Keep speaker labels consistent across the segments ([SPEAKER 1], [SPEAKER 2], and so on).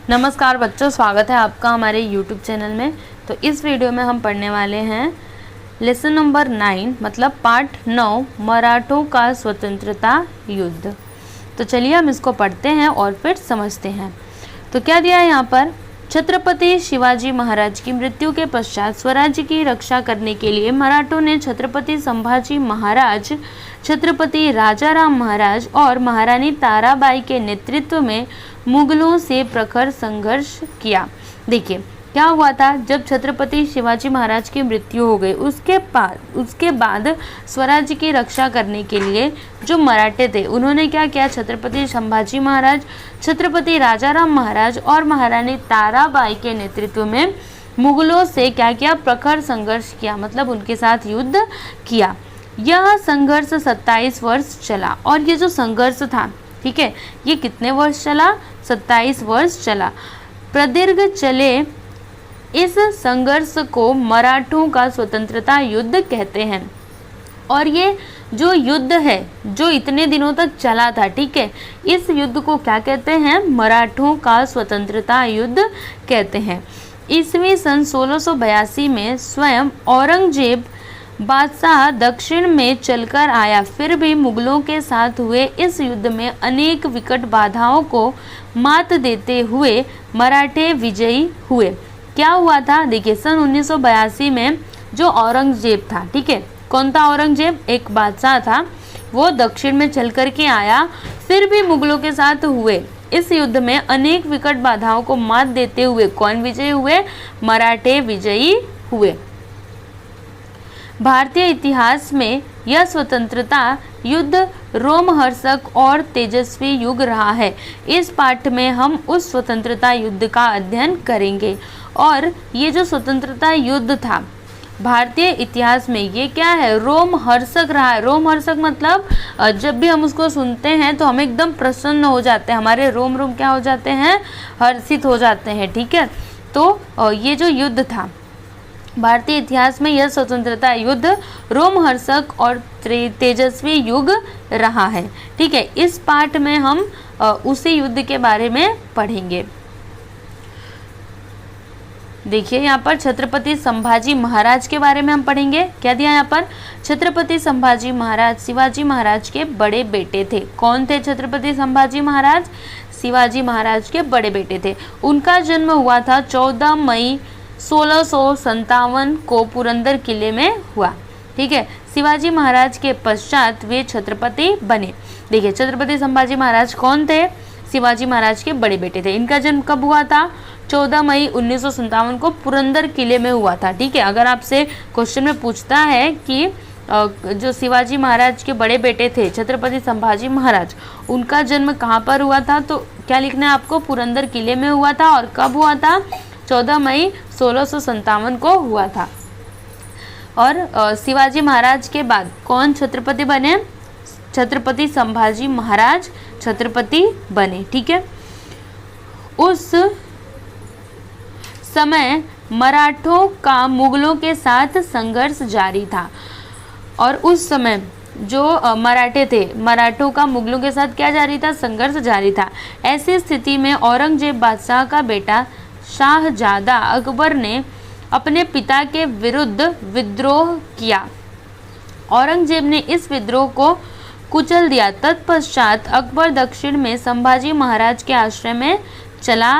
[SPEAKER 1] नमस्कार बच्चों, स्वागत है आपका हमारे YouTube चैनल में। तो इस वीडियो में हम पढ़ने वाले हैं लेसन नंबर 9 मतलब पार्ट 9 मराठों का स्वतंत्रता युद्ध। तो चलिए हम इसको पढ़ते हैं और फिर समझते हैं। तो क्या दिया है यहाँ पर, छत्रपति शिवाजी महाराज की मृत्यु के पश्चात स्वराज्य की रक्षा करने के लिए मराठों ने छत्रपति संभाजी महाराज, छत्रपति राजाराम महाराज और महारानी ताराबाई के नेतृत्व में मुगलों से प्रखर संघर्ष किया। देखिए क्या हुआ था, जब छत्रपति शिवाजी महाराज की मृत्यु हो गई उसके बाद स्वराज्य की रक्षा करने के लिए जो मराठे थे उन्होंने क्या किया, छत्रपति संभाजी महाराज, छत्रपति राजाराम महाराज और महारानी ताराबाई के नेतृत्व में मुगलों से क्या किया, प्रखर संघर्ष किया, मतलब उनके साथ युद्ध किया। यह संघर्ष 27 वर्ष चला और ये जो संघर्ष था, ठीक है, ये कितने वर्ष चला, 27 वर्ष चला। प्रदीर्घ चले इस संघर्ष को मराठों का स्वतंत्रता युद्ध कहते हैं। और ये जो युद्ध है जो इतने दिनों तक चला था, ठीक है, इस युद्ध को क्या कहते हैं, मराठों का स्वतंत्रता युद्ध कहते हैं। ईस्वी सन 1682 में स्वयं औरंगजेब बादशाह दक्षिण में चलकर आया, फिर भी मुगलों के साथ हुए इस युद्ध में अनेक विकट बाधाओं को मात देते हुए मराठे विजयी हुए। क्या हुआ था, देखिए सन 1982 में जो औरंगजेब था, ठीक है, कौन था औरंगजेब, एक बादशाह था, वो दक्षिण में चल कर के आया, फिर भी मुगलों के साथ हुए इस युद्ध में अनेक विकट बाधाओं को मात देते हुए कौन विजयी हुए, मराठे विजयी हुए। भारतीय इतिहास में यह स्वतंत्रता युद्ध रोमहर्षक और तेजस्वी युग रहा है। इस पाठ में हम उस स्वतंत्रता युद्ध का अध्ययन करेंगे। और ये जो स्वतंत्रता युद्ध था भारतीय इतिहास में, ये क्या है, रोमहर्षक रहा है। रोमहर्षक मतलब जब भी हम उसको सुनते हैं तो हम एकदम प्रसन्न हो जाते हैं, हमारे रोम क्या हो जाते हैं, हर्षित हो जाते हैं, ठीक है। तो ये जो युद्ध था भारतीय इतिहास में, यह स्वतंत्रता युद्ध रोमहर्षक और तेजस्वी युग रहा है, ठीक है। इस पाठ में हम उसी युद्ध के बारे में पढ़ेंगे। देखिए यहाँ पर छत्रपति संभाजी महाराज के बारे में हम पढ़ेंगे। क्या दिया यहाँ पर, छत्रपति संभाजी महाराज शिवाजी महाराज के बड़े बेटे थे। कौन थे छत्रपति संभाजी महाराज, शिवाजी महाराज के बड़े बेटे थे। उनका जन्म हुआ था 14 मई 1657 को पुरंदर किले में हुआ, ठीक है। शिवाजी महाराज के पश्चात वे छत्रपति बने। देखिए छत्रपति संभाजी महाराज कौन थे, शिवाजी महाराज के बड़े बेटे थे। इनका जन्म कब हुआ था, 14 मई 1957 को पुरंदर किले में हुआ था, ठीक है। अगर आपसे क्वेश्चन में पूछता है कि जो शिवाजी महाराज के बड़े बेटे थे छत्रपति संभाजी महाराज, उनका जन्म कहाँ पर हुआ था, तो क्या लिखना है आपको, पुरंदर किले में हुआ था। और कब हुआ था, 14 मई 1657 को हुआ था। और शिवाजी महाराज के बाद कौन छत्रपति बने, छत्रपति संभाजी महाराज छत्रपति बने, ठीक है। उस समय मराठों का मुगलों के साथ संघर्ष जारी था। और उस समय जो मराठे थे, मराठों का मुगलों के साथ क्या जारी था, संघर्ष जारी था। ऐसी स्थिति में औरंगजेब बादशाह का बेटा शाहजादा अकबर ने अपने पिता के विरुद्ध विद्रोह किया। औरंगजेब ने इस विद्रोह को कुचल दिया। तत्पश्चात अकबर दक्षिण में संभाजी महाराज के आश्रय में चला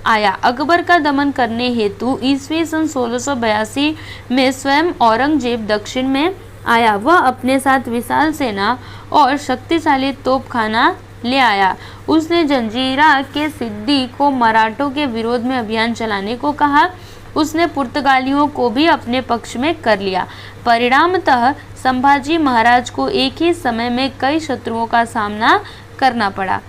[SPEAKER 1] आया। अकबर का दमन करने हेतु ईस्वी सन 1682 में स्वयं औरंगजेब दक्षिण में आया। वह अपने साथ विशाल सेना और शक्तिशाली तोपखाना ले आया। उसने जंजीरा के सिद्दी को मराठों के विरोध में अभियान चलाने को कहा। उसने पुर्तगालियों को भी अपने पक्ष में कर लिया। परिणामतः संभाजी महाराज को एक ही समय में कई शत्रुओं का सामना करना पड़ा।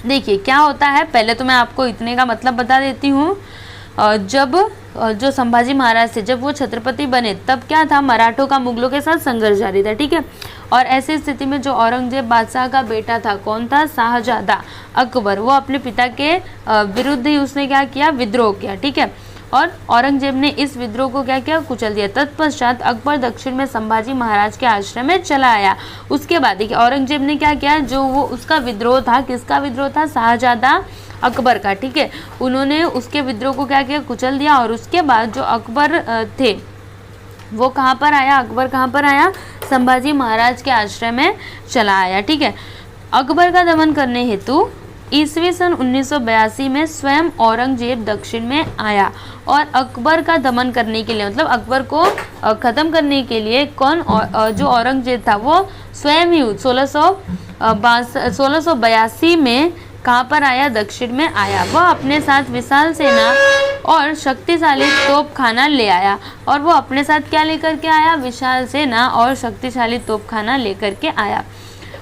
[SPEAKER 1] देखिए क्या होता है, पहले तो मैं आपको इतने का मतलब बता देती हूँ। जब जो संभाजी महाराज थे, जब वो छत्रपति बने, तब क्या था, मराठों का मुगलों के साथ संघर्ष जारी था, ठीक है। और ऐसी स्थिति में जो औरंगजेब बादशाह का बेटा था, कौन था, शाहजादा अकबर, वो अपने पिता के विरुद्ध ही उसने क्या किया, विद्रोह किया, ठीक है। और औरंगजेब ने इस विद्रोह को क्या किया, कुचल दिया। तत्पश्चात अकबर दक्षिण में संभाजी महाराज के आश्रय में चला आया। उसके बाद देखिए औरंगजेब ने क्या किया, जो वो उसका विद्रोह था, किसका विद्रोह था, शाहजादा अकबर का, ठीक है। उन्होंने उसके विद्रोह को क्या किया, कुचल दिया। और उसके बाद जो अकबर थे वो कहाँ पर आया, अकबर कहाँ पर आया, संभाजी महाराज के आश्रय में चला आया, ठीक है। अकबर का दमन करने हेतु ईस्वी सन 1982 में स्वयं औरंगजेब दक्षिण में आया और अकबर का दमन करने के लिए, मतलब अकबर को ख़त्म करने के लिए कौन, जो औरंगजेब था वो स्वयं ही 1682 में कहाँ पर आया, दक्षिण में आया। वह अपने साथ विशाल सेना और शक्तिशाली तोपखाना ले आया। और वो अपने साथ क्या लेकर के आया, विशाल सेना और शक्तिशाली तोपखाना लेकर के आया।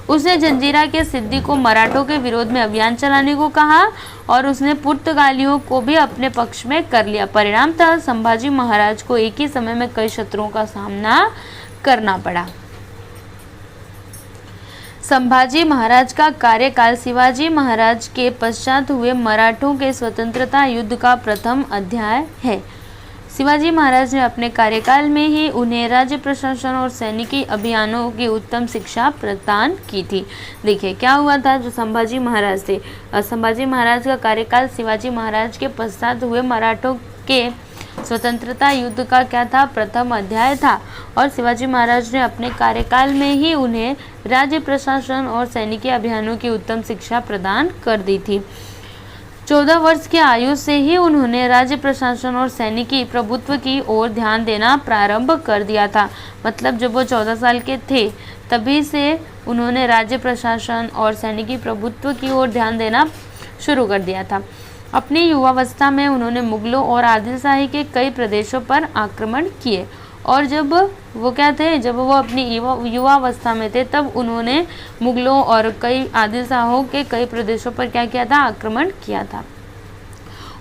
[SPEAKER 1] उसने जंजीरा के सिद्दी को मराठों के विरोध में अभियान चलाने को कहा और उसने पुर्तगालियों को भी अपने पक्ष में कर लिया। परिणामतः संभाजी महाराज को एक ही समय में कई शत्रुओं का सामना करना पड़ा। संभाजी महाराज का कार्यकाल शिवाजी महाराज के पश्चात हुए मराठों के स्वतंत्रता युद्ध का प्रथम अध्याय है। शिवाजी महाराज ने अपने कार्यकाल में ही उन्हें राज्य प्रशासन और सैनिकी अभियानों की उत्तम शिक्षा प्रदान की थी। देखिए क्या हुआ था, जो संभाजी महाराज थे, संभाजी महाराज का कार्यकाल शिवाजी महाराज के पश्चात हुए मराठों के स्वतंत्रता युद्ध का क्या था, प्रथम अध्याय था। और शिवाजी महाराज ने अपने कार्यकाल में ही उन्हें राज्य प्रशासन और सैनिकी अभियानों की उत्तम शिक्षा प्रदान कर दी थी। 14 वर्ष की आयु से ही उन्होंने राज्य प्रशासन और सैनिकी प्रभुत्व की ओर ध्यान देना प्रारंभ कर दिया था। मतलब जब वो 14 साल के थे तभी से उन्होंने राज्य प्रशासन और सैनिकी प्रभुत्व की ओर ध्यान देना शुरू कर दिया था। अपनी युवावस्था में उन्होंने मुगलों और आदिलशाही के कई प्रदेशों पर आक्रमण किए। और जब वो क्या थे, जब वो अपनी युवावस्था में थे तब उन्होंने मुगलों और कई आदिलशाहों के कई प्रदेशों पर क्या किया था, आक्रमण किया था।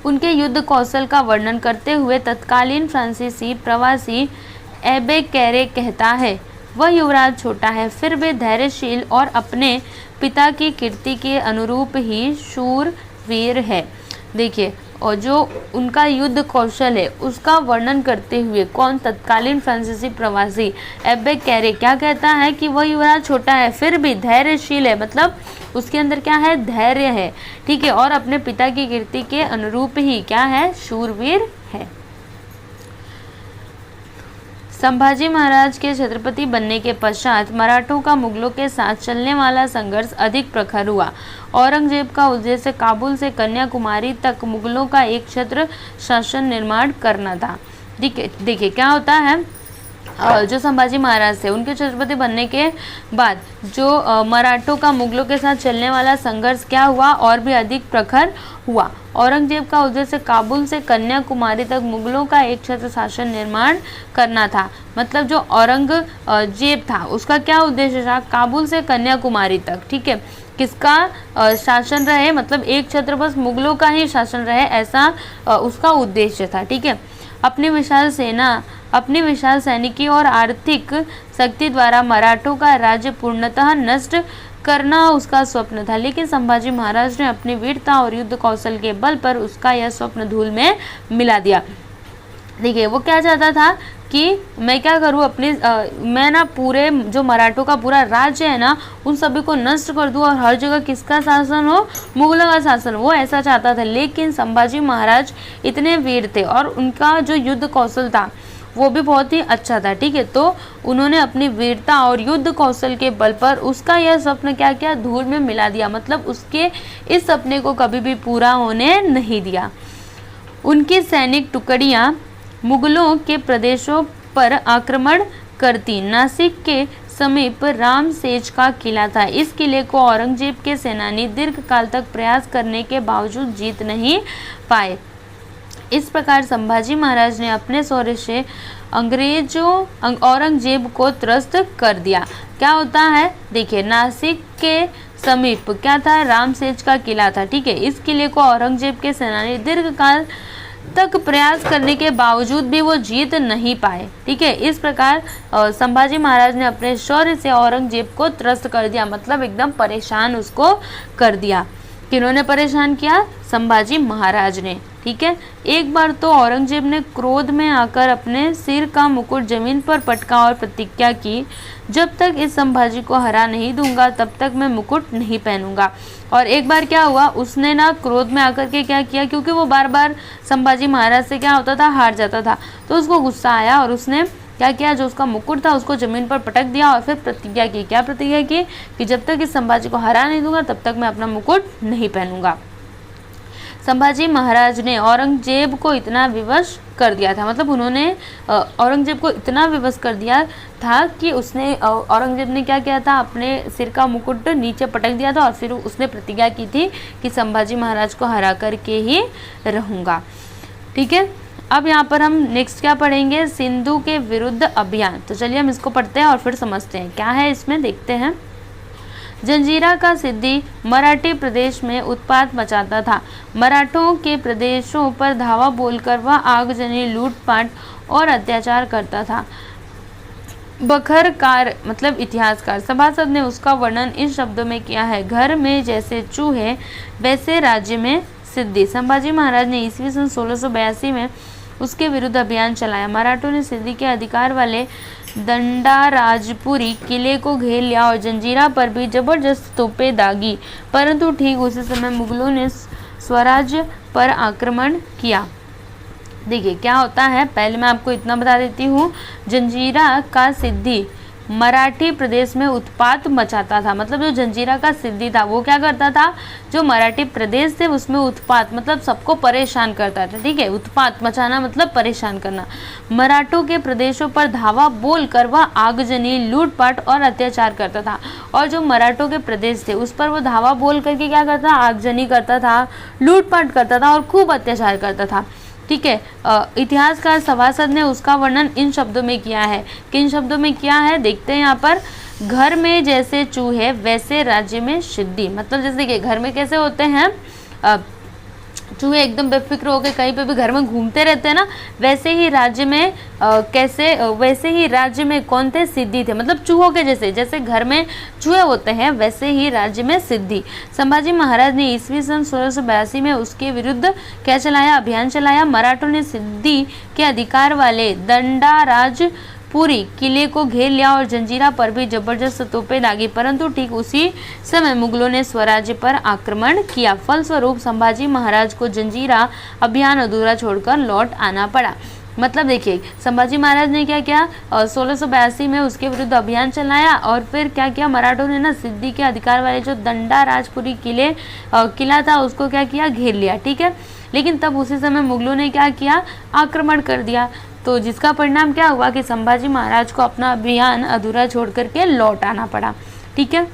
[SPEAKER 1] उनके युद्ध कौशल का वर्णन करते हुए तत्कालीन फ्रांसीसी प्रवासी एबे कैरे कहता है, वह युवराज छोटा है फिर भी धैर्यशील और अपने पिता की कीर्ति के अनुरूप ही शूरवीर है। देखिए, और जो उनका युद्ध कौशल है उसका वर्णन करते हुए कौन, तत्कालीन फ्रांसीसी प्रवासी एबे कैरे क्या कहता है कि वह युवराज छोटा है फिर भी धैर्यशील है, मतलब उसके अंदर क्या है, धैर्य है, ठीक है। और अपने पिता की कीर्ति के अनुरूप ही क्या है, शूरवीर है। संभाजी महाराज के छत्रपति बनने के पश्चात मराठों का मुगलों के साथ चलने वाला संघर्ष अधिक प्रखर हुआ। औरंगजेब का उद्देश्य काबुल से कन्याकुमारी तक मुगलों का एक छत्र शासन निर्माण करना था। देखिए क्या होता है, जो संभाजी महाराज थे उनके छत्रपति बनने के बाद जो मराठों का मुगलों के साथ चलने वाला संघर्ष क्या हुआ, और भी अधिक प्रखर हुआ। औरंगजेब का उद्देश्य काबुल से कन्याकुमारी तक मुगलों का एक छत्र शासन निर्माण करना था। मतलब जो औरंगजेब था उसका क्या उद्देश्य था, काबुल से कन्याकुमारी तक, ठीक है, किसका शासन रहे, मतलब एक छत्र बस मुगलों का ही शासन रहे, ऐसा उसका उद्देश्य था, ठीक है। अपनी विशाल सेना, अपनी विशाल सैनिकी और आर्थिक शक्ति द्वारा मराठों का राज्य पूर्णतः नष्ट करना उसका स्वप्न था। लेकिन संभाजी महाराज ने अपनी वीरता और युद्ध कौशल के बल पर उसका यह स्वप्न धूल में मिला दिया। देखिए वो क्या चाहता था कि मैं क्या करूँ, अपनी मैं ना पूरे जो मराठों का पूरा राज्य है ना उन सभी को नष्ट कर दूँ और हर जगह किसका शासन हो, मुगलों का शासन, वो ऐसा चाहता था। लेकिन संभाजी महाराज इतने वीर थे और उनका जो युद्ध कौशल था वो भी बहुत ही अच्छा था, ठीक है। तो उन्होंने अपनी वीरता और युद्ध कौशल के बल पर उसका यह स्वप्न क्या किया, धूल में मिला दिया, मतलब उसके इस सपने को कभी भी पूरा होने नहीं दिया। उनकी सैनिक टुकड़ियाँ मुगलों के प्रदेशों पर आक्रमण करती। नासिक के समीप रामसेज का किला था। इस किले को औरंगजेब के सेनानी दीर्घ काल तक प्रयास करने के बावजूद जीत नहीं पाए। इस प्रकार संभाजी महाराज ने अपने शौर्य से अंग्रेजों औरंगजेब को त्रस्त कर दिया। क्या होता है, देखिए नासिक के समीप क्या था, रामसेज का किला था, ठीक है। इस किले को औरंगजेब के सेनानी दीर्घ काल तक प्रयास करने के बावजूद भी वो जीत नहीं पाए, ठीक है। इस प्रकार संभाजी महाराज ने अपने शौर्य से औरंगजेब को त्रस्त कर दिया, मतलब एकदम परेशान उसको कर दिया। किन्होंने परेशान किया, संभाजी महाराज ने, ठीक। ठीक है। एक बार तो औरंगजेब ने क्रोध में आकर अपने सिर का मुकुट जमीन पर पटका और प्रतिज्ञा की, जब तक इस संभाजी को हरा नहीं दूंगा तब तक मैं मुकुट नहीं पहनूंगा। और एक बार क्या हुआ, उसने ना क्रोध में आकर के क्या किया, क्योंकि वो बार बार संभाजी महाराज से क्या होता था, हार जाता था, तो उसको गुस्सा आया और उसने क्या किया, जो उसका मुकुट था उसको जमीन पर पटक दिया और फिर प्रतिज्ञा की। क्या प्रतिज्ञा की कि जब तक इस संभाजी को हरा नहीं दूंगा तब तक मैं अपना मुकुट नहीं पहनूंगा। संभाजी महाराज ने औरंगजेब को इतना विवश कर दिया था, मतलब उन्होंने औरंगजेब को इतना विवश कर दिया था कि उसने औरंगजेब ने क्या किया था, अपने सिर का मुकुट नीचे पटक दिया था और फिर उसने प्रतिज्ञा की थी कि संभाजी महाराज को हरा करके ही रहूँगा। ठीक है, अब यहाँ पर हम नेक्स्ट क्या पढ़ेंगे, सिंधु के विरुद्ध अभियान। तो चलिए हम इसको पढ़ते हैं और फिर समझते हैं क्या है इसमें, देखते हैं। जंजीरा का सिद्दी मराठी प्रदेश में उत्पात मचाता था। मराठों के प्रदेशों पर धावा बोलकर वह आगजनी, लूटपाट और अत्याचार करता था। बखरकार मतलब इतिहासकार सभासद ने उसका वर्णन इन शब्दों में किया है, घर में जैसे चूहे वैसे राज्य में सिद्दी। संभाजी महाराज ने ईस्वी सन 1682 में उसके विरुद्ध अभियान चलाया। मराठों ने सिद्दी के अधिकार वाले दंडाराजपुरी किले को घेर लिया और जंजीरा पर भी जबरदस्त तोपें दागी, परंतु ठीक उसी समय मुगलों ने स्वराज्य पर आक्रमण किया। देखिए क्या होता है, पहले मैं आपको इतना बता देती हूँ, जंजीरा का सिद्दी मराठी प्रदेश में उत्पात मचाता था। मतलब जो जंजीरा का सिद्दी था वो क्या करता था, जो मराठी प्रदेश थे उसमें उत्पात मतलब सबको परेशान करता था। ठीक है, उत्पात मचाना मतलब परेशान करना। मराठों के प्रदेशों पर धावा बोलकर वह आगजनी, लूटपाट और अत्याचार करता था। और जो मराठों के प्रदेश थे उस पर वो धावा बोल करके क्या करता, आगजनी करता था, लूटपाट करता था और खूब अत्याचार करता था। ठीक है, इतिहासकार सभासद ने उसका वर्णन इन शब्दों में किया है। किन शब्दों में किया है, देखते हैं यहाँ पर। घर में जैसे चूहे वैसे राज्य में सिद्दी, मतलब जैसे देखिए घर में कैसे होते हैं चूहे, एकदम बेफिक्र होकर कहीं पे भी घर में घूमते रहते हैं ना, वैसे ही राज्य में वैसे ही राज्य में कौन थे, सिद्दी थे। मतलब चूहों के जैसे, जैसे घर में चूहे होते हैं वैसे ही राज्य में सिद्दी। संभाजी महाराज ने ईस्वी सन 1682 में उसके विरुद्ध क्या चलाया, अभियान चलाया। मराठों ने सिद्दी के अधिकार वाले दंडाराजपुरी किले को घेर लिया और जंजीरा पर भी जबरदस्त तोपें दागी, परंतु ठीक उसी समय मुगलों ने स्वराज्य पर आक्रमण किया। फलस्वरूप संभाजी महाराज को जंजीरा अभियान अधूरा छोड़कर लौट आना पड़ा। मतलब देखिए संभाजी महाराज ने क्या किया, 1682 में उसके विरुद्ध अभियान चलाया और फिर क्या किया, मराठों ने ना सिद्दी के अधिकार वाले जो दंडाराजपुरी किला था उसको क्या किया, घेर लिया। ठीक है, लेकिन तब उसी समय मुगलों ने क्या किया, आक्रमण कर दिया। तो जिसका परिणाम क्या हुआ कि संभाजी महाराज को अपना अभियान अधूरा छोड़ करके लौट आना पड़ा। ठीक है,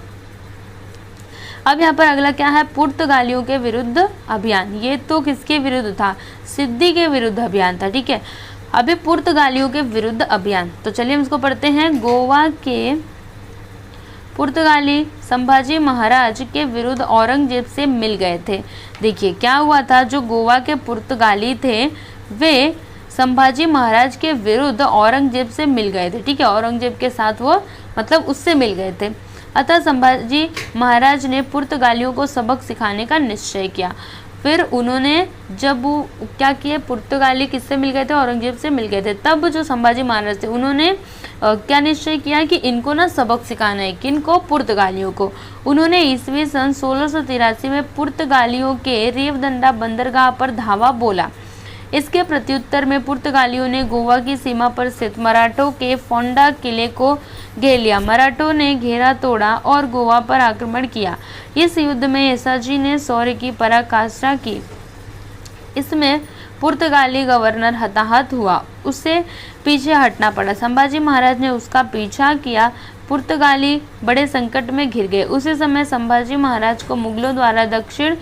[SPEAKER 1] अब यहाँ पर अगला क्या है, पुर्तगालियों के विरुद्ध अभियान। ये तो किसके विरुद्ध था, सिद्दी के विरुद्ध अभियान था। ठीक है, अभी पुर्तगालियों के विरुद्ध अभियान, तो चलिए हम इसको पढ़ते हैं। गोवा के पुर्तगाली संभाजी महाराज के विरुद्ध औरंगजेब से मिल गए थे। देखिए क्या हुआ था, जो गोवा के पुर्तगाली थे वे संभाजी महाराज के विरुद्ध औरंगजेब से मिल गए थे। ठीक है, औरंगजेब के साथ वो मतलब उससे मिल गए थे। अतः संभाजी महाराज ने पुर्तगालियों को सबक सिखाने का निश्चय किया। फिर उन्होंने जब वो क्या किए, पुर्तगाली किससे मिल गए थे, औरंगजेब से मिल गए थे। तब जो संभाजी महाराज थे उन्होंने क्या निश्चय किया कि इनको ना सबक सिखाना है, किनको, पुर्तगालियों को। उन्होंने ईस्वी सन 1683 में पुर्तगालियों के रेवदंडा बंदरगाह पर धावा बोला। इसके प्रत्युत्तर में पुर्तगालियों ने गोवा की सीमा पर स्थित मराठों के फोंडा किले को घेर लिया। मराठों ने घेरा तोड़ा और गोवा पर आक्रमण किया। इस युद्ध में येसाजी ने शौर्य की पराकाष्ठा की। इसमें पुर्तगाली गवर्नर हताहत हुआ, उससे पीछे हटना पड़ा। संभाजी महाराज ने उसका पीछा किया। पुर्तगाली बड़े संकट में घिर गए। उसी समय संभाजी महाराज को मुगलों द्वारा दक्षिण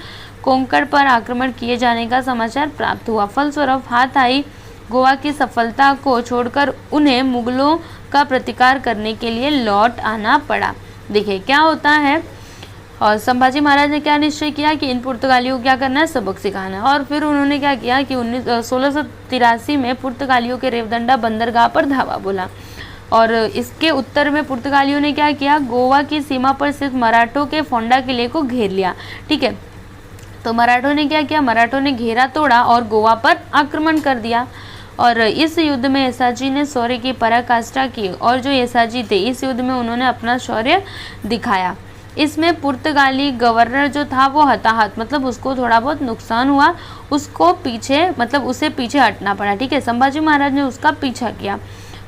[SPEAKER 1] कोंकण पर आक्रमण किए जाने का समाचार प्राप्त हुआ। फलस्वरूप हाथ आई गोवा की सफलता को छोड़कर उन्हें मुगलों का प्रतिकार करने के लिए लौट आना पड़ा। देखिए क्या होता है, और संभाजी महाराज ने क्या निश्चय किया कि इन पुर्तगालियों को क्या करना है, सबक सिखाना है। और फिर उन्होंने क्या किया कि 1683 में पुर्तगालियों के रेवदंडा बंदरगाह पर धावा बोला। और इसके उत्तर में पुर्तगालियों ने क्या किया, गोवा की सीमा पर स्थित मराठों के फोंडा किले को घेर लिया। ठीक है, तो मराठों ने क्या किया, मराठों ने घेरा तोड़ा और गोवा पर आक्रमण कर दिया। और इस युद्ध में येसाजी ने शौर्य की पराकाष्ठा की और जो येसाजी थे इस युद्ध में उन्होंने अपना शौर्य दिखाया। इसमें पुर्तगाली गवर्नर जो था वो हताहत, मतलब उसको थोड़ा बहुत नुकसान हुआ, उसको पीछे मतलब उसे पीछे हटना पड़ा। ठीक है, संभाजी महाराज ने उसका पीछा किया।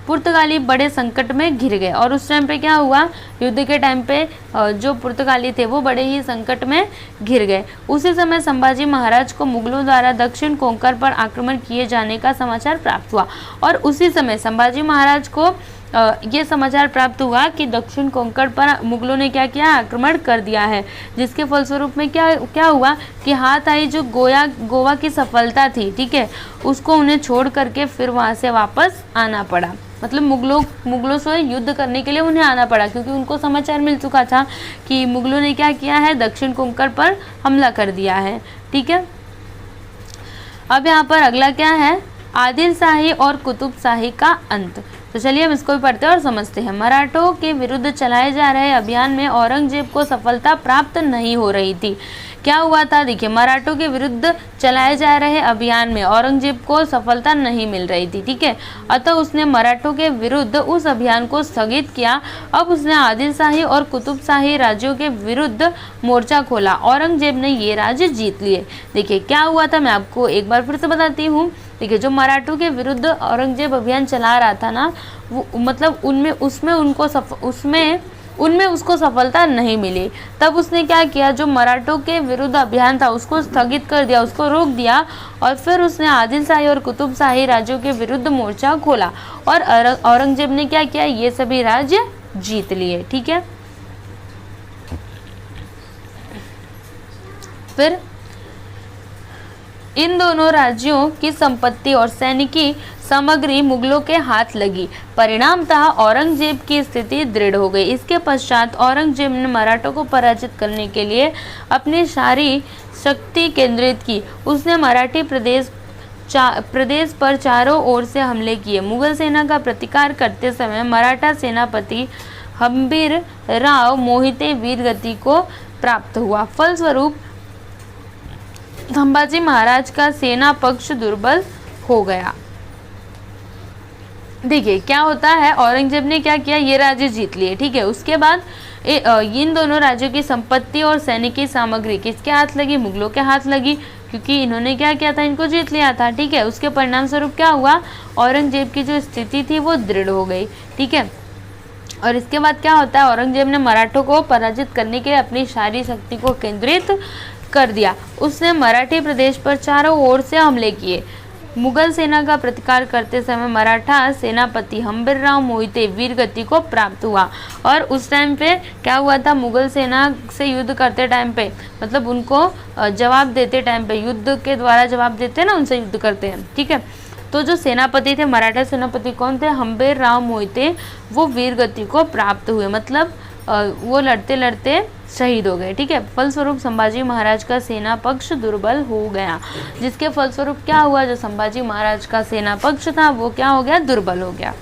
[SPEAKER 1] पुर्तगाली बड़े संकट में घिर गए और उस टाइम पे क्या हुआ, युद्ध के टाइम पे जो पुर्तगाली थे वो बड़े ही संकट में घिर गए। उसी समय संभाजी महाराज को मुगलों द्वारा दक्षिण कोंकण पर आक्रमण किए जाने का समाचार प्राप्त हुआ और उसी समय संभाजी महाराज को ये समाचार प्राप्त हुआ कि दक्षिण कोंकण पर मुगलों ने क्या किया, आक्रमण कर दिया है, जिसके फलस्वरूप में क्या हुआ कि हाथ आई जो गोवा की सफलता थी, ठीक है, उसको उन्हें छोड़ करके फिर वहाँ से वापस आना पड़ा। मतलब मुगलों से युद्ध करने के लिए उन्हें आना पड़ा क्योंकि उनको समाचार मिल चुका था कि मुगलों ने क्या किया है, दक्षिण कोंकण पर हमला कर दिया है। ठीक है, अब यहाँ पर अगला क्या है, आदिल शाही और कुतुब शाही का अंत। तो चलिए हम इसको भी पढ़ते हैं और समझते हैं। मराठों के विरुद्ध चलाए जा रहे अभियान में औरंगजेब को सफलता प्राप्त नहीं हो रही थी। क्या हुआ था, देखिए, मराठों के विरुद्ध चलाए जा रहे अभियान में औरंगजेब को सफलता नहीं मिल रही थी। ठीक है, अतः उसने मराठों के विरुद्ध उस अभियान को स्थगित किया। अब उसने आदिल शाही और कुतुब शाही राज्यों के विरुद्ध मोर्चा खोला। औरंगजेब ने ये राज्य जीत लिए। देखिए क्या हुआ था, मैं आपको एक बार फिर से बताती हूँ। देखिए, जो मराठों के विरुद्ध औरंगजेब अभियान चला रहा था ना, वो मतलब उनमें उसको सफलता नहीं मिली। तब उसने क्या किया, जो मराठों के विरुद्ध अभियान था उसको स्थगित कर दिया, उसको रोक दिया और फिर उसने आदिल शाही और कुतुब शाही राज्यों के विरुद्ध मोर्चा खोला और औरंगजेब ने क्या किया, ये सभी राज्य जीत लिए। ठीक है, फिर इन दोनों राज्यों की संपत्ति और सैनिकी सामग्री मुगलों के हाथ लगी। परिणामतः औरंगजेब की स्थिति दृढ़ हो गई। इसके पश्चात औरंगजेब ने मराठों को पराजित करने के लिए अपनी सारी शक्ति केंद्रित की। उसने मराठी प्रदेश पर चारों ओर से हमले किए। मुगल सेना का प्रतिकार करते समय मराठा सेनापति हंबीरराव मोहिते वीरगति को प्राप्त हुआ। फलस्वरूप संभाजी महाराज का सेना पक्ष दुर्बल हो गया। देखिए क्या होता है, औरंगजेब ने क्या किया, ये राज्य जीत लिए। ठीक है, उसके बाद इन दोनों राज्यों की संपत्ति और सैनिकी सामग्री किसके हाथ लगी, मुगलों के हाथ लगी, क्योंकि इन्होंने क्या किया था, इनको जीत लिया था। ठीक है, उसके परिणाम स्वरूप क्या हुआ, औरंगजेब की जो स्थिति थी वो दृढ़ हो गई। ठीक है, और इसके बाद क्या होता है, औरंगजेब ने मराठों को पराजित करने के लिए अपनी सारी शक्ति को केंद्रित कर दिया। उसने मराठी प्रदेश पर चारों ओर से हमले किए। मुगल सेना का प्रतिकार करते समय मराठा सेनापति हंबीरराव मोहिते वीरगति को प्राप्त हुआ। और उस टाइम पे क्या हुआ था, मुगल सेना से युद्ध करते टाइम पे, मतलब उनको जवाब देते टाइम पे, युद्ध के द्वारा जवाब देते हैं ना, उनसे युद्ध करते हैं। ठीक है, तो जो सेनापति थे, मराठा सेनापति कौन थे, हंबीरराव मोहिते, वो वीरगति को प्राप्त हुए, मतलब वो लड़ते लड़ते शहीद हो गए। ठीक है, फलस्वरूप संभाजी महाराज का सेना पक्ष दुर्बल हो गया, जिसके फलस्वरूप क्या हुआ, जो संभाजी महाराज का सेना पक्ष था वो क्या हो गया, दुर्बल हो गया।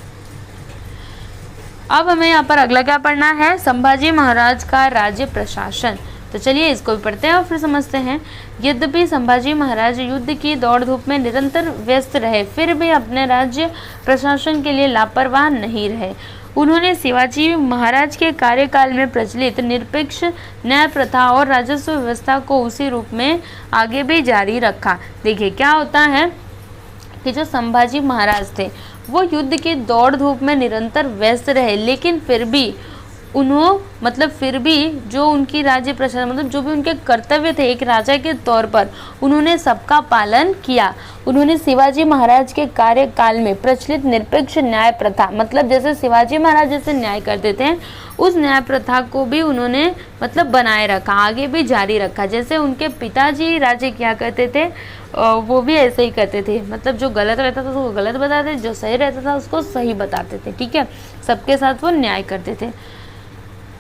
[SPEAKER 1] अब हमें यहाँ पर अगला क्या पढ़ना है, संभाजी महाराज का राज्य प्रशासन। तो चलिए इसको भी पढ़ते हैं और फिर समझते हैं। यद्यपि संभाजी महाराज युद्ध की दौड़ धूप में निरंतर व्यस्त रहे, फिर भी अपने राज्य प्रशासन के लिए लापरवाह नहीं रहे। उन्होंने शिवाजी महाराज के कार्यकाल में प्रचलित निरपेक्ष न्याय प्रथा और राजस्व व्यवस्था को उसी रूप में आगे भी जारी रखा। देखिए क्या होता है कि जो संभाजी महाराज थे वो युद्ध की दौड़ धूप में निरंतर व्यस्त रहे, लेकिन फिर भी जो उनकी राज्य प्रशासन, मतलब जो भी उनके कर्तव्य थे एक राजा के तौर पर, उन्होंने सबका पालन किया। उन्होंने शिवाजी महाराज के कार्यकाल में प्रचलित निरपेक्ष न्याय प्रथा, मतलब जैसे शिवाजी महाराज जैसे न्याय करते थे, उस न्याय प्रथा को भी उन्होंने मतलब बनाए रखा, आगे भी जारी रखा। जैसे उनके पिताजी राज्य क्या करते थे, वो भी ऐसे ही करते थे, मतलब जो गलत रहता था उसको गलत बताते, जो सही रहता था उसको सही बताते थे। ठीक है, सबके साथ वो न्याय करते थे।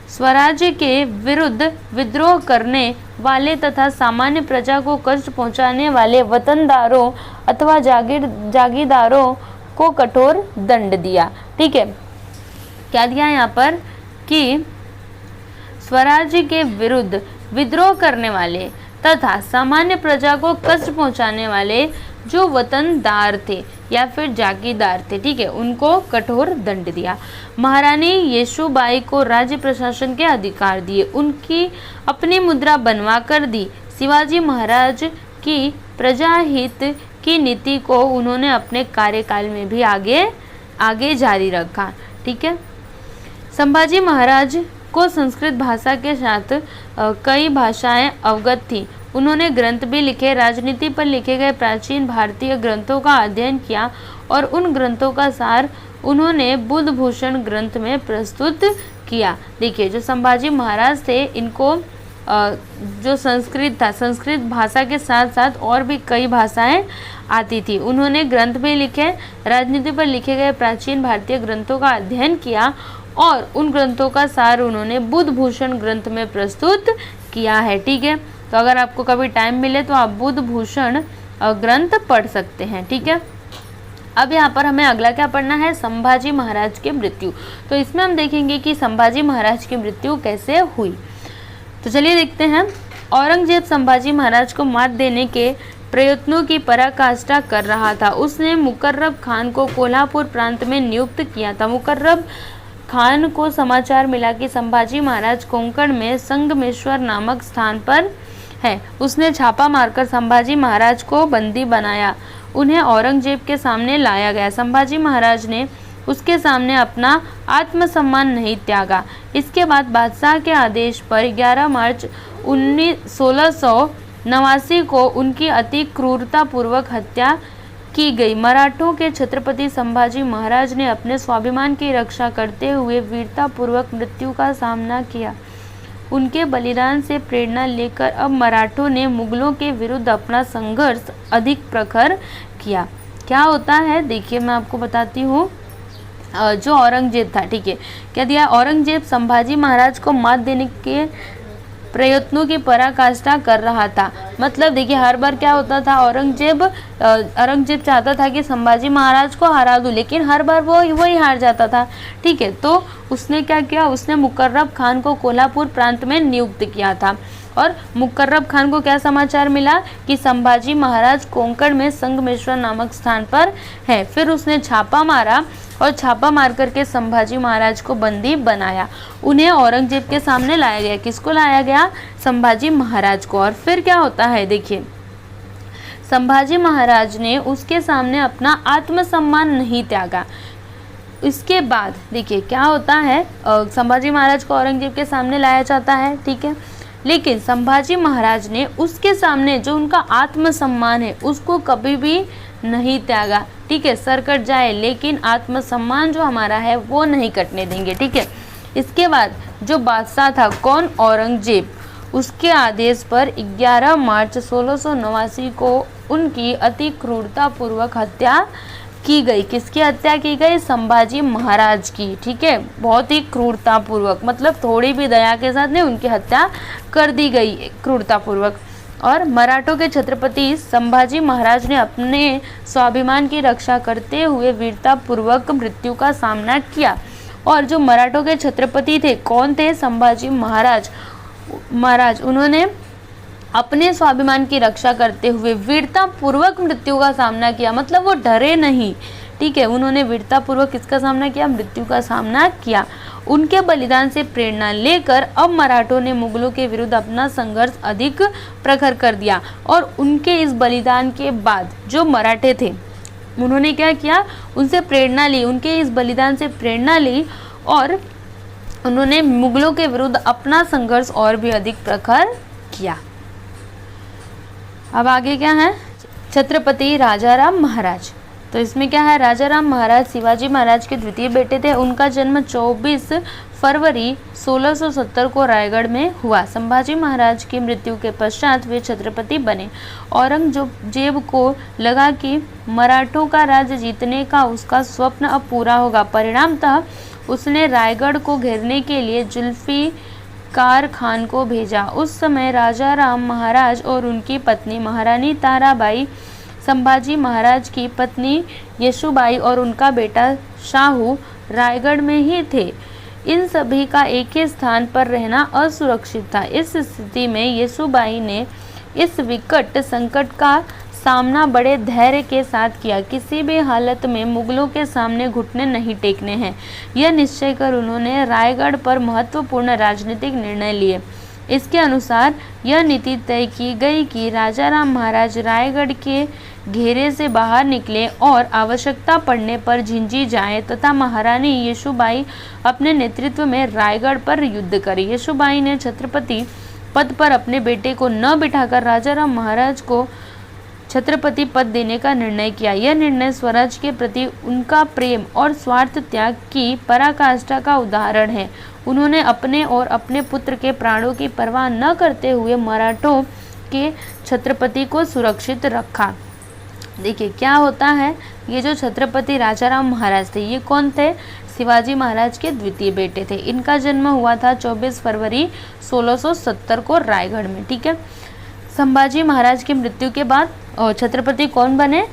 [SPEAKER 1] स्वराज्य के विरुद्ध विद्रोह करने वाले तथा सामान्य प्रजा को कष्ट पहुंचाने वाले वतनदारों अथवा जागीरदारों को कठोर दंड दिया। ठीक है, क्या दिया यहाँ पर कि स्वराज्य के विरुद्ध विद्रोह करने वाले तथा सामान्य प्रजा को कष्ट पहुंचाने वाले जो वतनदार थे या फिर जागीरदार थे, ठीक है, उनको कठोर दंड दिया। महारानी येसुबाई को राज्य प्रशासन के अधिकार दिए, उनकी अपनी मुद्रा बनवा कर दी। शिवाजी महाराज की प्रजाहित की नीति को उन्होंने अपने कार्यकाल में भी आगे जारी रखा, ठीक है। संभाजी महाराज को संस्कृत भाषा के साथ कई भाषाएं अवगत थी। उन्होंने ग्रंथ भी लिखे, राजनीति पर लिखे गए प्राचीन भारतीय ग्रंथों का अध्ययन किया और उन ग्रंथों का सार उन्होंने बुद्ध भूषण ग्रंथ में प्रस्तुत किया। देखिए, जो संभाजी महाराज थे, इनको जो संस्कृत था, संस्कृत भाषा के साथ साथ और भी कई भाषाएं आती थी। उन्होंने ग्रंथ भी लिखे, राजनीति पर लिखे गए प्राचीन भारतीय ग्रंथों का अध्ययन किया और उन ग्रंथों का सार उन्होंने बुद्ध भूषण ग्रंथ में प्रस्तुत किया है, ठीक है। तो अगर आपको कभी टाइम मिले तो आप बुद्ध भूषण ग्रंथ पढ़ सकते हैं, ठीक है। अब यहाँ पर हमें अगला क्या पढ़ना है, संभाजी महाराज की मृत्यु। तो इसमें हम देखेंगे कि संभाजी महाराज की मृत्यु कैसे हुई। तो चलिए देखते हैं। औरंगजेब संभाजी महाराज को मात देने के प्रयत्नों की पराकाष्ठा कर रहा था। उसने मुकर्रब खान को कोल्हापुर प्रांत में नियुक्त किया था। मुकर्रब खान को समाचार मिला कि संभाजी महाराज कोंकण में संगमेश्वर नामक स्थान पर है। उसने छापा मारकर संभाजी महाराज को बंदी बनाया। उन्हें औरंगजेब के सामने लाया गया। संभाजी महाराज ने उसके सामने अपना आत्मसम्मान नहीं त्यागा। इसके बाद बादशाह के आदेश पर 11 मार्च 1689 को उनकी अति क्रूरतापूर्वक हत्या की गई। मराठों के छत्रपति संभाजी महाराज ने अपने स्वाभिमान की रक्षा करते हुए वीरतापूर्वक मृत्यु का सामना किया। उनके बलिदान से प्रेरणा लेकर अब मराठों ने मुगलों के विरुद्ध अपना संघर्ष अधिक प्रखर किया। क्या होता है, देखिए मैं आपको बताती हूँ। जो औरंगजेब था, ठीक है, क्या दिया, औरंगजेब संभाजी महाराज को मात देने के प्रयत्नों की पराकाष्ठा कर रहा था। मतलब देखिए, हर बार क्या होता था, औरंगजेब चाहता था कि संभाजी महाराज को हरा दूं, लेकिन हर बार वही हार जाता था, ठीक है। तो उसने क्या किया, उसने मुकर्रब खान को कोल्हापुर प्रांत में नियुक्त किया था और मुकर्रब खान को क्या समाचार मिला कि संभाजी महाराज कोंकण में संगमेश्वर नामक स्थान पर है। फिर उसने छापा मारा और छापा मार करके संभाजी महाराज को बंदी बनाया। उन्हें औरंगजेब के सामने लाया गया। किसको लाया गया, संभाजी महाराज को। और फिर क्या होता है, देखिए, संभाजी महाराज ने उसके सामने अपना आत्मसम्मान नहीं त्यागा। इसके बाद देखिए क्या होता है, संभाजी महाराज को औरंगजेब के सामने लाया जाता है, ठीक है, लेकिन संभाजी महाराज ने उसके सामने जो उनका आत्मसम्मान है उसको कभी भी नहीं त्यागा, ठीक है। सर कट जाए लेकिन आत्मसम्मान जो हमारा है वो नहीं कटने देंगे, ठीक है। इसके बाद जो बादशाह था, कौन, औरंगजेब, उसके आदेश पर 11 मार्च 1689 को उनकी अति क्रूरतापूर्वक हत्या की गई। किसकी हत्या की गई, संभाजी महाराज की, ठीक है। बहुत ही क्रूरतापूर्वक, मतलब थोड़ी भी दया के साथ नहीं, उनकी हत्या कर दी गई क्रूरतापूर्वक। और मराठों के छत्रपति संभाजी महाराज ने अपने स्वाभिमान की रक्षा करते हुए वीरतापूर्वक मृत्यु का सामना किया। और जो मराठों के छत्रपति थे, कौन थे, संभाजी महाराज, उन्होंने अपने स्वाभिमान की रक्षा करते हुए वीरतापूर्वक मृत्यु का सामना किया। मतलब वो डरे नहीं, ठीक है, उन्होंने वीरतापूर्वक किसका सामना किया, मृत्यु का सामना किया। उनके बलिदान से प्रेरणा लेकर अब मराठों ने मुगलों के विरुद्ध अपना संघर्ष अधिक प्रखर कर दिया। और उनके इस बलिदान के बाद जो मराठे थे, उन्होंने क्या किया, उनसे प्रेरणा ली, उनके इस बलिदान से प्रेरणा ली और उन्होंने मुगलों के विरुद्ध अपना संघर्ष और भी अधिक प्रखर किया। अब आगे क्या है, छत्रपति राजाराम महाराज। तो इसमें क्या है, राजाराम महाराज शिवाजी महाराज के द्वितीय बेटे थे। उनका जन्म 24 फरवरी 1670 को रायगढ़ में हुआ। संभाजी महाराज की मृत्यु के पश्चात वे छत्रपति बने। औरंगजेब को लगा कि मराठों का राज्य जीतने का उसका स्वप्न अब पूरा होगा। परिणामतः उसने रायगढ़ को घेरने के लिए जुल्फिकार खान को भेजा। उस समय राजाराम महाराज और उनकी पत्नी महारानी ताराबाई, संभाजी महाराज की पत्नी येसुबाई और उनका बेटा शाहू रायगढ़ में ही थे। इन सभी का एक ही स्थान पर रहना असुरक्षित था। इस स्थिति में येसुबाई ने इस विकट संकट का सामना बड़े धैर्य के साथ किया। किसी भी हालत में मुगलों के सामने घुटने नहीं टेकने हैं, यह निश्चय कर उन्होंने रायगढ़ पर महत्वपूर्ण राजनीतिक निर्णय लिए। इसके अनुसार यह नीति तय की गई कि राजाराम महाराज रायगढ़ के घेरे से बाहर निकले और आवश्यकता पड़ने पर झिंझी जाएं तथा महारानी येसुबाई अपने नेतृत्व में रायगढ़ पर युद्ध करे। येसुबाई ने छत्रपति पद पर अपने बेटे को न बिठाकर राजाराम महाराज को छत्रपति पद देने का निर्णय किया। यह निर्णय स्वराज के प्रति उनका प्रेम और स्वार्थ त्याग की पराकाष्ठा का उदाहरण है। उन्होंने अपने और अपने पुत्र के प्राणों की परवाह न करते हुए मराठों के छत्रपति को सुरक्षित रखा। देखिए क्या होता है, ये जो छत्रपति राजाराम महाराज थे ये कौन थे? शिवाजी महाराज के द्वितीय बेटे थे। इनका जन्म हुआ था 24 फरवरी 1670 को रायगढ़ में। ठीक है। संभाजी महाराज की मृत्यु के बाद छत्रपति कौन बने?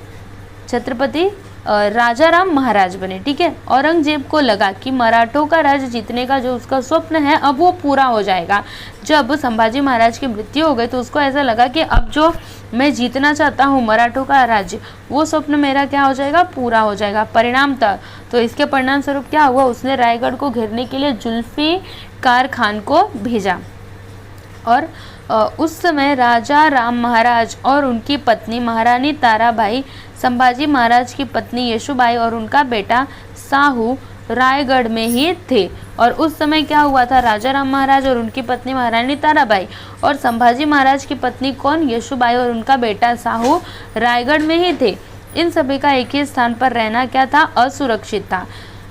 [SPEAKER 1] छत्रपति राजाराम महाराज बने। ठीक है। औरंगजेब को लगा कि मराठों का राज्य जीतने का जो उसका स्वप्न है अब वो पूरा हो जाएगा। जब संभाजी महाराज की मृत्यु हो गई तो उसको ऐसा लगा कि अब जो मैं जीतना चाहता हूँ मराठों का राज्य, वो स्वप्न मेरा क्या हो जाएगा? पूरा हो जाएगा। परिणाम था तो इसके परिणाम स्वरूप क्या हुआ? उसने रायगढ़ को घेरने के लिए जुल्फिकार खान को भेजा और उस समय राजा राम महाराज और उनकी पत्नी महारानी ताराबाई, संभाजी महाराज की पत्नी येसुबाई और उनका बेटा साहू रायगढ़ में ही थे। और उस समय क्या हुआ था? राजा राम महाराज और उनकी पत्नी महारानी ताराबाई और संभाजी महाराज की पत्नी कौन? येसुबाई और उनका बेटा साहू रायगढ़ में ही थे। इन सभी का एक ही स्थान पर रहना क्या था? असुरक्षित था।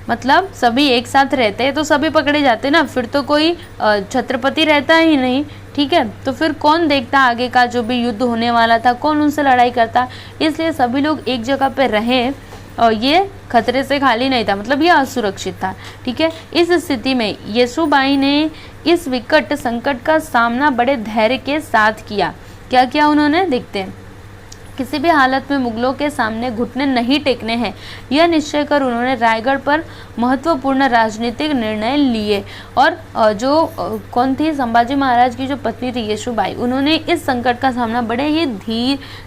[SPEAKER 1] मतलब सभी एक साथ रहते हैं तो सभी पकड़े जाते ना, फिर तो कोई छत्रपति रहता ही नहीं। ठीक है। तो फिर कौन देखता आगे का जो भी युद्ध होने वाला था, कौन उनसे लड़ाई करता? इसलिए सभी लोग एक जगह पे रहे और ये खतरे से खाली नहीं था, मतलब ये असुरक्षित था। ठीक है। इस स्थिति में येसुबाई ने इस विकट संकट का सामना बड़े धैर्य के साथ किया। क्या किया उन्होंने? देखते हैं। किसी भी हालत में मुगलों के सामने घुटने नहीं टेकने हैं, यह निश्चय कर उन्होंने रायगढ़ पर महत्वपूर्ण राजनीतिक निर्णय लिए। और जो कौन थी? संभाजी महाराज की जो पत्नी थी येसुबाई, उन्होंने इस संकट का सामना बड़े ही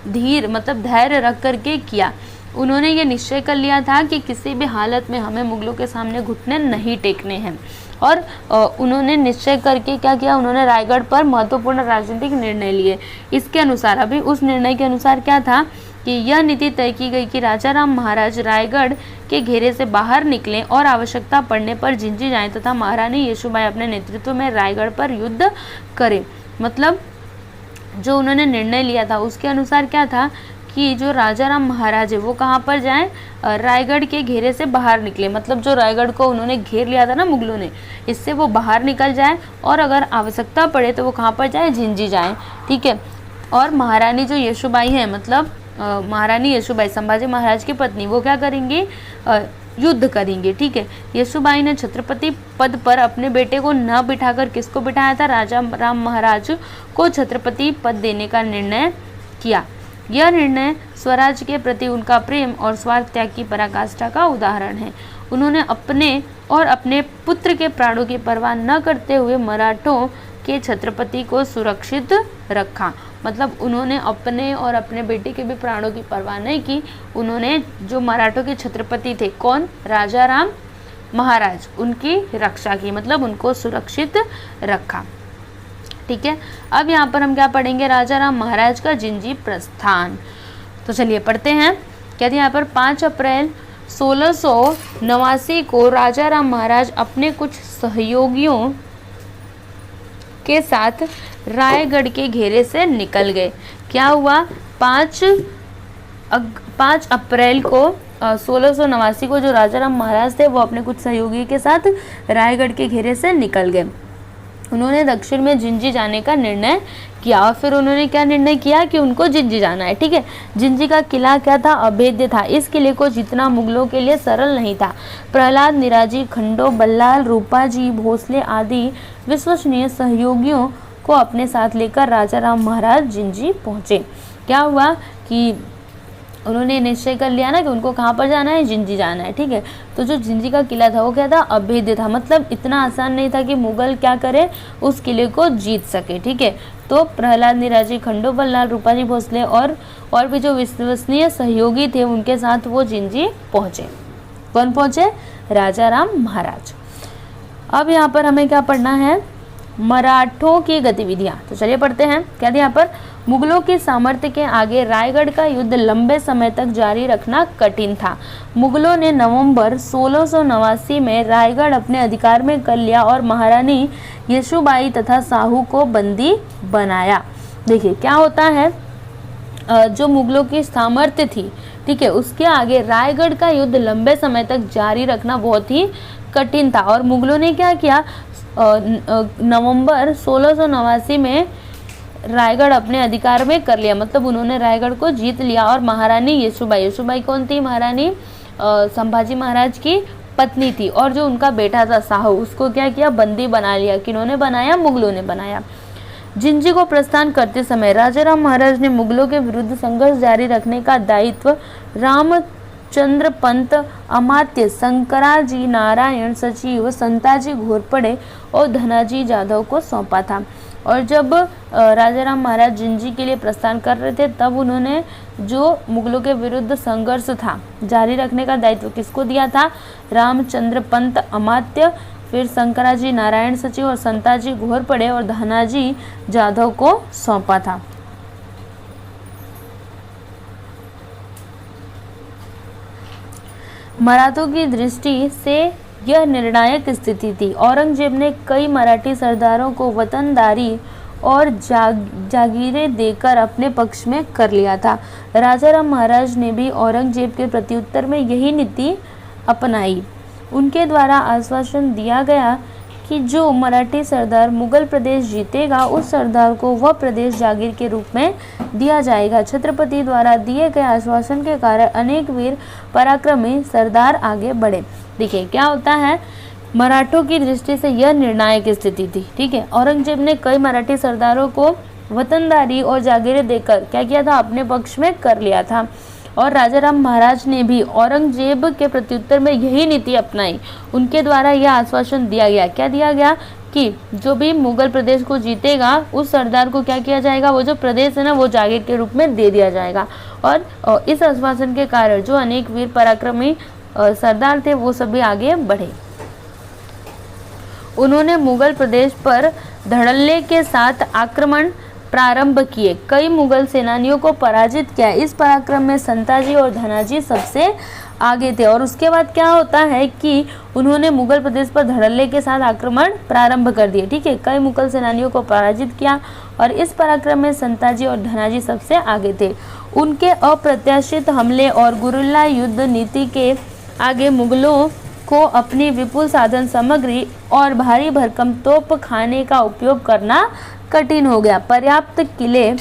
[SPEAKER 1] धीर मतलब धैर्य रख करके किया। उन्होंने ये निश्चय कर लिया था कि किसी भी हालत में हमें मुगलों के सामने घुटने नहीं टेकने हैं। और उन्होंने निश्चय करके क्या किया? उन्होंने रायगढ़ पर महत्वपूर्ण राजनीतिक निर्णय लिए। इसके अनुसार, अभी उस निर्णय के अनुसार क्या था कि यह नीति तय की गई कि राजाराम महाराज रायगढ़ के घेरे से बाहर निकलें और आवश्यकता पड़ने पर झिंझी जाएं तथा महारानी येसुबाई अपने नेतृत्व में रायगढ़ पर युद्ध करें। मतलब जो उन्होंने निर्णय लिया था उसके अनुसार क्या था कि जो राजाराम महाराज है वो कहाँ पर जाएं? रायगढ़ के घेरे से बाहर निकले। मतलब जो रायगढ़ को उन्होंने घेर लिया था ना मुगलों ने, इससे वो बाहर निकल जाए और अगर आवश्यकता पड़े तो वो कहाँ पर जाए? झिंझी जाए। ठीक है। और महारानी जो येसुबाई है, मतलब महारानी येसुबाई संभाजी महाराज की पत्नी, वो क्या करेंगी? युद्ध करेंगे। ठीक है। येसुबाई ने छत्रपति पद पर अपने बेटे को न बिठाकर किसको बिठाया था? राजा राम महाराज को छत्रपति पद देने का निर्णय किया। यह निर्णय स्वराज के प्रति उनका प्रेम और स्वार्थ त्याग की पराकाष्ठा का उदाहरण है। उन्होंने अपने और अपने पुत्र के प्राणों की परवाह न करते हुए मराठों के छत्रपति को सुरक्षित रखा। मतलब उन्होंने अपने और अपने बेटे के भी प्राणों की परवाह नहीं की। उन्होंने जो मराठों के छत्रपति थे, कौन? राजा राम महाराज, उनकी रक्षा की, मतलब उनको सुरक्षित रखा। ठीक है। अब यहाँ पर हम क्या पढ़ेंगे? राजाराम महाराज का झिंझी प्रस्थान। तो चलिए पढ़ते हैं। कहते हैं यहाँ पर 5 अप्रैल 1689 को राजाराम महाराज अपने कुछ सहयोगियों के साथ रायगढ़ के घेरे से निकल गए। क्या हुआ? 5 अप्रैल को 1689 को जो राजाराम महाराज थे वो अपने कुछ सहयोगी के साथ रायगढ़ के घेरे से निकल गए। उन्होंने दक्षिण में झिंझी जाने का निर्णय किया और फिर उन्होंने क्या निर्णय किया कि उनको झिंझी जाना है। ठीक है। झिंझी का किला क्या था? अभेद्य था। इस किले को जीतना मुगलों के लिए सरल नहीं था। प्रहलाद, निराजी, खंडो, बल्लाल, रूपाजी, भोसले आदि विश्वसनीय सहयोगियों को अपने साथ लेकर राजाराम महाराज झिंझी पहुंचे। क्या हुआ कि उन्होंने निश्चय कर लिया ना कि उनको कहाँ पर जाना है, जिंजी जाना है। ठीक है, तो जो जिंजी का किला था वो क्या था, अभेद्य था, मतलब इतना आसान नहीं था कि मुगल क्या करे, उस किले को जीत सके। ठीक है, तो प्रहलाद निराजी, खंडोबल लाल, रूपाजी भोसले और भी जो विश्वसनीय सहयोगी थे उनके साथ वो जिंजी पहुंचे। कौन पहुंचे, राजा राम महाराज। अब यहाँ पर हमें क्या पढ़ना है, मराठों की गतिविधियां। तो चलिए पढ़ते हैं। क्या दिया यहाँ पर, मुगलों की सामर्थ्य के आगे रायगढ़ का युद्ध लंबे समय तक जारी रखना कठिन था। मुगलों ने नवंबर 1689 में रायगढ़ अपने अधिकार में कर लिया और महारानी येसुबाई तथा साहू को बंदी बनाया। देखिए क्या होता है, जो मुगलों की सामर्थ्य थी, ठीक है, उसके आगे रायगढ़ का युद्ध लंबे समय तक जारी रखना बहुत ही कठिन था। और मुगलों ने क्या किया, नवंबर 1689 में रायगढ़ अपने अधिकार में कर लिया, मतलब उन्होंने रायगढ़ को जीत लिया। और महारानी येसुबाई कौन थी, महारानी संभाजी महाराज की पत्नी थी, और जो उनका बेटा था साहू, उसको क्या किया, बंदी बना लिया। किन्होंने बनाया, मुगलों ने बनाया। जिंजी को प्रस्थान करते समय राजाराम महाराज ने मुगलों के विरुद्ध संघर्ष जारी रखने का दायित्व रामचंद्र पंत अमात्य, शंकराजी नारायण सचिव, संताजी घोरपड़े और धनाजी जाधव को सौंपा था। और जब राजाराम महाराज जिंजी के लिए प्रस्थान कर रहे थे, तब उन्होंने जो मुगलों के विरुद्ध संघर्ष था जारी रखने का दायित्व किसको दिया था, रामचंद्र पंत अमात्य, फिर शंकराजी नारायण सचिव और संताजी घोरपड़े और धनाजी जाधव को सौंपा था। मराठों की दृष्टि से यह निर्णायक स्थिति थी। औरंगजेब ने कई मराठी सरदारों को वतनदारी और जागीरें देकर अपने पक्ष में कर लिया था। राजाराम महाराज ने भी औरंगजेब के प्रत्युत्तर में यही नीति अपनाई। उनके द्वारा आश्वासन दिया गया कि जो मराठी सरदार मुगल प्रदेश जीतेगा, उस सरदार को वह प्रदेश जागीर के रूप में दिया जाएगा। छत्रपति द्वारा दिए गए आश्वासन के कारण अनेक वीर पराक्रमी सरदार आगे बढ़े। देखिए क्या होता है, मराठों की दृष्टि से यह निर्णायक स्थिति थी। ठीक है, औरंगजेब ने कई मराठी सरदारों को वतनदारी और जागीरें देकर क्या किया था, अपने पक्ष में कर लिया था। और राजाराम महाराज ने भी औरंगजेब के प्रत्युत्तर में यही नीति अपनाई। उनके द्वारा यह आश्वासन दिया गया, क्या दिया गया, कि जो भी मुगल प्रदेश को जीतेगा, उस सरदार को क्या किया जाएगा, वो जो प्रदेश है ना, वो जागीर के रूप में दे दिया जाएगा। और इस आश्वासन के कारण जो अनेक वीर पराक्रमी सरदार थे, वो सभी आगे बढ़े। उन्होंने मुगल प्रदेश पर धड़ल्ले के साथ आक्रमण प्रारंभ किए, कई मुगल सेनानियों को पराजित किया। इस पराक्रम में संताजी और धनाजी सबसे आगे थे। और उसके बाद क्या होता है कि उन्होंने मुगल प्रदेश पर धड़ल्ले के साथ आक्रमण प्रारंभ कर दिए। ठीक है, कई मुगल सेनानियों को पराजित किया और इस पराक्रम में संताजी और धनाजी सबसे आगे थे। उनके अप्रत्याशित हमले और गुरिल्ला युद्ध नीति के आगे मुगलों को अपनी विपुल साधन सामग्री और भारी भरकम तोप खाने का उपयोग करना कठिन हो गया। पर्याप्त किले,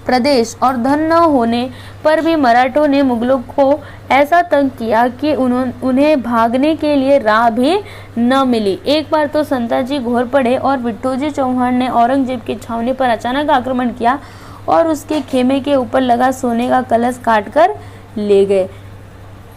[SPEAKER 1] प्रदेश और धन न होने पर भी मराठों ने मुगलों को ऐसा तंग किया कि उन्हें भागने के लिए राह भी न मिली। एक बार तो संताजी घोरपड़े और बिट्टूजी चौहान ने औरंगजेब की छावनी पर अचानक आक्रमण किया और उसके खेमे के ऊपर लगा सोने का कलश काटकर ले गए।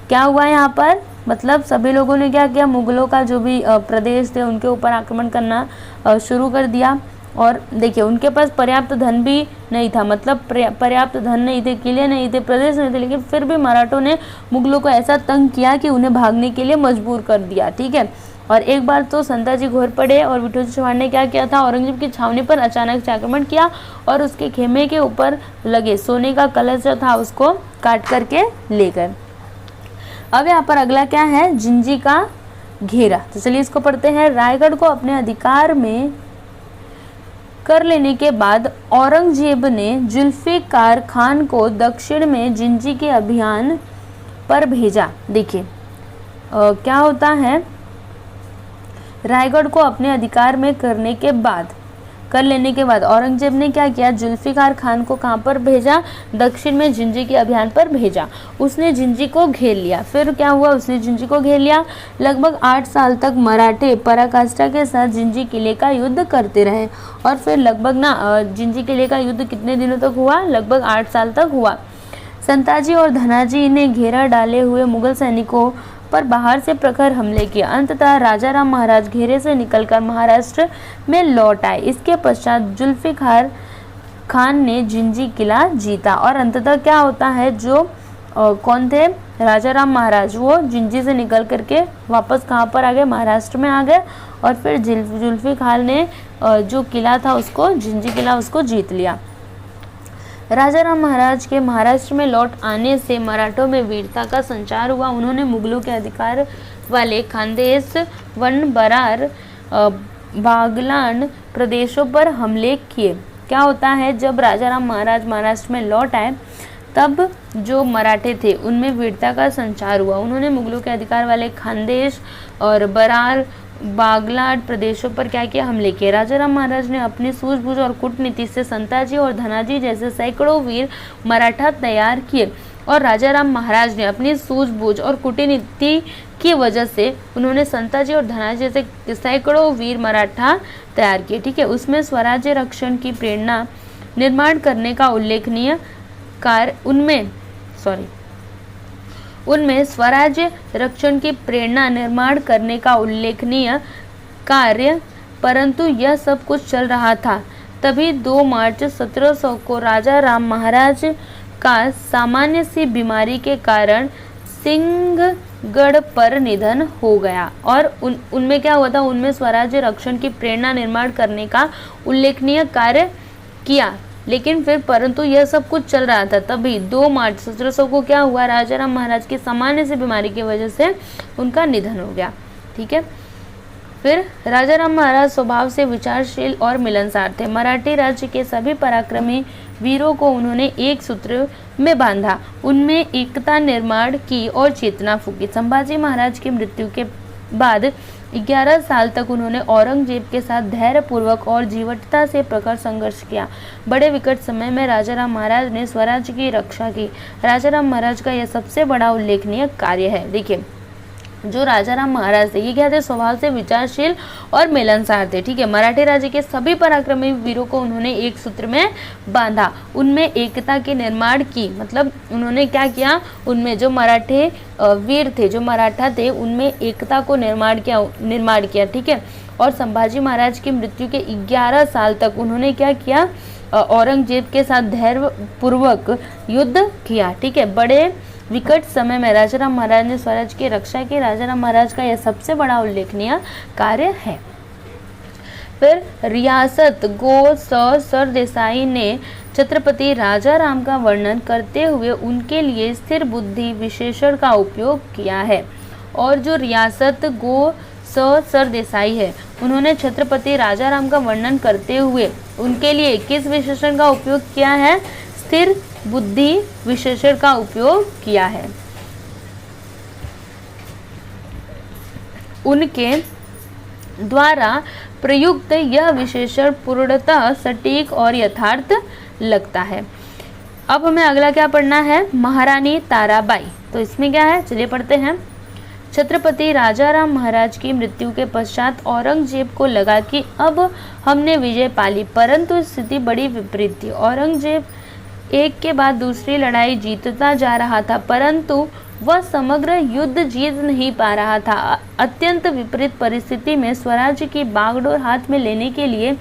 [SPEAKER 1] क्या हुआ यहाँ पर, मतलब सभी लोगों ने क्या किया, मुगलों का जो भी प्रदेश थे उनके ऊपर आक्रमण करना शुरू कर दिया। और देखिए उनके पास पर्याप्त धन भी नहीं था, मतलब पर्याप्त धन नहीं थे, किले नहीं थे, प्रदेश नहीं थे, लेकिन फिर भी मराठों ने मुगलों को ऐसा तंग किया कि उन्हें भागने के लिए मजबूर कर दिया। ठीक है, और एक बार तो संताजी घोरपड़े और बिट्टूजी चौहान ने क्या किया था, औरंगजेब की छावनी पर अचानक से आक्रमण किया और उसके खेमे के ऊपर लगे सोने का कलश जो था उसको काट करके ले गए। अब यहाँ पर अगला क्या है, जिंजी का घेरा। तो चलिए इसको पढ़ते हैं। रायगढ़ को अपने अधिकार में कर लेने के बाद औरंगजेब ने जुल्फिकार खान को दक्षिण में जिंजी के अभियान पर भेजा। देखिए क्या होता है, रायगढ़ को अपने अधिकार में कर लेने के बाद औरंगजेब ने क्या किया, जुल्फिकार खान को कहाँ पर भेजा, दक्षिण में जिंजी के अभियान पर भेजा। उसने जिंजी को घेर लिया। फिर क्या हुआ, उसने जिंजी को घेर लिया। लगभग 8 साल तक मराठे पराकाष्ठा के साथ जिंजी किले का युद्ध करते रहे। और फिर लगभग जिंजी किले का युद्ध कितने दिनों तक हुआ, लगभग 8 साल तक हुआ। संताजी और धनाजी ने घेरा डाले हुए मुगल सैनिकों पर बाहर से प्रखर हमले किए। अंततः राजाराम महाराज घेरे से निकलकर महाराष्ट्र में लौट आए। इसके पश्चात जुल्फिकार खान ने जिंजी किला जीता और अंततः क्या होता है, जो कौन थे, राजाराम महाराज, वो जिंजी से निकल करके वापस कहाँ पर आ गए, महाराष्ट्र में आ गए और फिर जुल्फिकार ने जो किला था उसको, जिंजी किला, उसको जीत लिया। राजाराम महाराज के महाराष्ट्र में लौट आने से मराठों में वीरता का संचार हुआ। उन्होंने मुगलों के अधिकार वाले खानदेश, वन, बरार, बागलान प्रदेशों पर हमले किए। क्या होता है, जब राजाराम महाराज महाराष्ट्र में लौट आए तब जो मराठे थे उनमें वीरता का संचार हुआ। उन्होंने मुगलों के अधिकार वाले खानदेश और बरार, बागलाट प्रदेशों पर क्या किया, हमले किए। राजाराम महाराज ने अपनी सूझबूझ और कूटनीति से संताजी और धनाजी जैसे सैकड़ों वीर मराठा तैयार किए और राजाराम महाराज ने अपनी सूझबूझ और कूटनीति की वजह से उन्होंने संताजी और धनाजी जैसे सैकड़ों वीर मराठा तैयार किए। ठीक है, उसमें स्वराज्य रक्षण की प्रेरणा निर्माण करने का उल्लेखनीय कार्य उनमें स्वराज्य रक्षण की प्रेरणा निर्माण करने का उल्लेखनीय कार्य, परंतु यह सब कुछ चल रहा था तभी 2 मार्च 1700 को राजाराम महाराज का सामान्य सी बीमारी के कारण सिंहगढ़ पर निधन हो गया और उनमें क्या हुआ था, उनमें स्वराज्य रक्षण की प्रेरणा निर्माण करने का उल्लेखनीय कार्य किया, लेकिन फिर परंतु यह सब कुछ चल रहा था तभी 2 मार्च 1700 को क्या हुआ, राजाराम महाराज की सामान्य सी बीमारी की वजह से उनका निधन हो गया। ठीक है, फिर राजाराम महाराज स्वभाव से विचारशील और मिलनसार थे। मराठी राज्य के सभी पराक्रमी वीरों को उन्होंने एक सूत्र में बांधा, उनमें एकता निर्माण की और चेतना फूकी। संभाजी महाराज की मृत्यु के बाद 11 साल तक उन्होंने औरंगजेब के साथ धैर्यपूर्वक और जीवटता से प्रखर संघर्ष किया। बड़े विकट समय में राजाराम महाराज ने स्वराज्य की रक्षा की। राजाराम महाराज का यह सबसे बड़ा उल्लेखनीय कार्य है। देखिए, जो राजाराम महाराज थे ये क्या थे, स्वभाव से विचारशील और मिलनसार थे। ठीक है, मराठी राज्य के सभी पराक्रमी वीरों को उन्होंने एक सूत्र में बांधा, उनमें एकता के निर्माण की, मतलब उन्होंने क्या किया, उनमें जो मराठे वीर थे, जो मराठा थे, उनमें एकता को निर्माण किया। ठीक है, और संभाजी महाराज की मृत्यु के 11 साल तक उन्होंने क्या किया, औरंगजेब के साथ धैर्यपूर्वक युद्ध किया। ठीक है, बड़े विकट समय में राजाराम महाराज ने स्वराज की रक्षा की। राजाराम महाराज का यह सबसे बड़ा उल्लेखनीय कार्य है। फिर रियासत गो सरदेसाई ने छत्रपति राजाराम का वर्णन करते हुए उनके लिए स्थिर बुद्धि विशेषण का उपयोग किया है। और जो रियासत गो सरदेसाई है उन्होंने छत्रपति राजाराम का वर्णन करते हुए उनके लिए किस विशेषण का उपयोग किया है, स्थिर बुद्धि विशेषण का उपयोग किया है। उनके द्वारा प्रयुक्त यह विशेषण पूर्णतः सटीक और यथार्थ लगता है। अब हमें अगला क्या पढ़ना है, महारानी ताराबाई। तो इसमें क्या है, चलिए पढ़ते हैं। छत्रपति राजाराम महाराज की मृत्यु के पश्चात औरंगजेब को लगा कि अब हमने विजय पाली, परंतु स्थिति बड़ी विपरीत थी। औरंगजेब एक के बाद दूसरी लड़ाई जीतता जा रहा था, परंतु वह समग्र युद्ध जीत नहीं पा रहा था। अत्यंत विपरीत परिस्थिति में स्वराज्य की बागडोर हाथ में लेने के लिए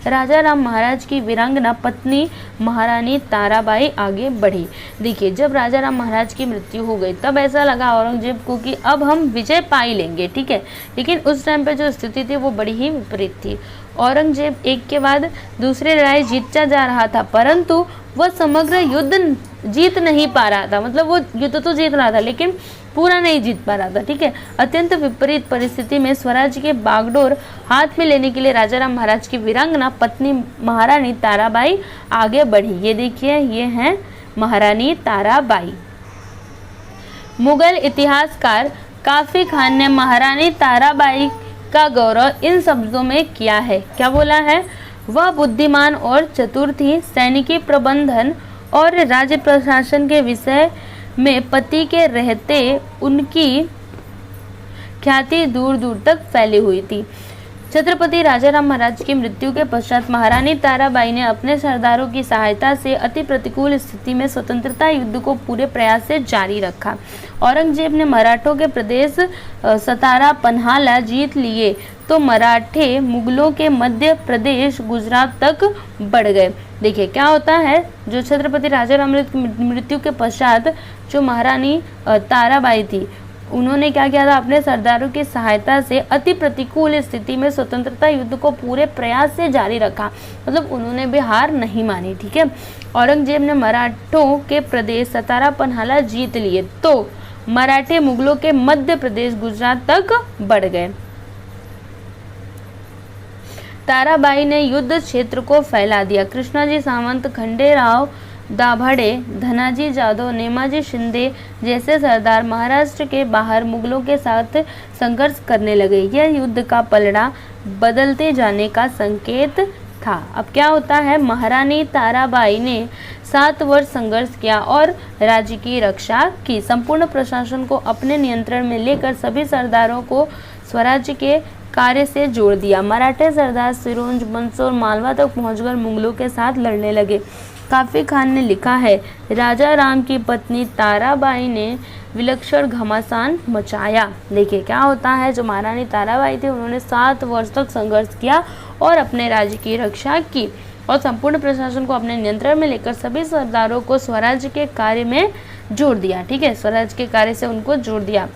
[SPEAKER 1] राजाराम महाराज की वीरांगना पत्नी महारानी ताराबाई आगे बढ़ी। देखिए, जब राजाराम महाराज की मृत्यु हो गई तब ऐसा लगा औरंगजेब को कि अब हम विजय पा ही लेंगे। ठीक है, लेकिन उस टाइम पे जो स्थिति थी वो बड़ी ही विपरीत थी। औरंगजेब एक के बाद दूसरी लड़ाई जीतता जा रहा था, परंतु वह समग्र युद्ध जीत नहीं पा रहा था। मतलब वो युद्ध तो जीत रहा था लेकिन पूरा नहीं जीत पा रहा था। ठीक है, अत्यंत विपरीत परिस्थिति में स्वराज्य के बागडोर हाथ में लेने के लिए राजाराम महाराज की वीरांगना पत्नी महारानी ताराबाई आगे बढ़ी। ये देखिए, ये हैं महारानी ताराबाई। मुगल इतिहासकार काफी खान ने महारानी ताराबाई का गौरव इन शब्दों में किया है। क्या बोला है, वह बुद्धिमान और चतुर थी, सैनिकी प्रबंधन और राज्य प्रशासन के विषय में पति के रहते उनकी ख्याति दूर दूर तक फैली हुई थी। छत्रपति राजाराम महाराज की मृत्यु के पश्चात महारानी ताराबाई ने अपने सरदारों की सहायता से अति प्रतिकूल स्थिति में स्वतंत्रता युद्ध को पूरे प्रयास से जारी रखा। औरंगजेब ने मराठों के प्रदेश सतारा पन्हाला जीत लिए तो मराठे मुगलों के मध्य प्रदेश गुजरात तक बढ़ गए। देखिए क्या होता है, जो छत्रपति राजाराम की मृत्यु के पश्चात जो महारानी ताराबाई थी, उन्होंने क्या किया था, अपने सरदारों की सहायता से अति प्रतिकूल स्थिति में स्वतंत्रता युद्ध को पूरे प्रयास से जारी रखा। मतलब उन्होंने भी हार नहीं मानी। ठीक है, औरंगजेब ने मराठों के प्रदेश सतारा पन्हाला जीत लिए तो मराठे मुगलों के मध्य प्रदेश गुजरात तक बढ़ गए। ताराबाई ने युद्ध क्षेत्र को फैला दिया। कृष्णाजी सावंत, खंडेराव दाभाडे, धनाजी जादव, नेमाजी शिंदे जैसे सरदार महाराष्ट्र के बाहर मुगलों के साथ संघर्ष करने लगे। यह युद्ध का पलड़ा बदलते जाने का संकेत था। अब क्या होता है, महारानी ताराबाई ने 7 वर्ष संघर्ष किया और राज्य की रक्षा की। संपूर्ण प्रशासन को अपने नियंत्रण में लेकर सभी सरदारों को स्वराज्य के कार्य से जोड़ दिया। मराठे सरदार सिरोंज, मंदसौर, मालवा तक पहुंचकर मुगलों के साथ लड़ने लगे। काफी खान ने लिखा है, राजा राम की पत्नी ताराबाई ने विलक्षण घमासान मचाया। देखिए क्या होता है, जो महारानी ताराबाई थी उन्होंने 7 वर्ष तक संघर्ष किया और अपने राज्य की रक्षा की और संपूर्ण प्रशासन को अपने नियंत्रण में लेकर सभी सरदारों को स्वराज्य के कार्य में जोड़ दिया। ठीक है, स्वराज्य के कार्य से उनको जोड़ दिया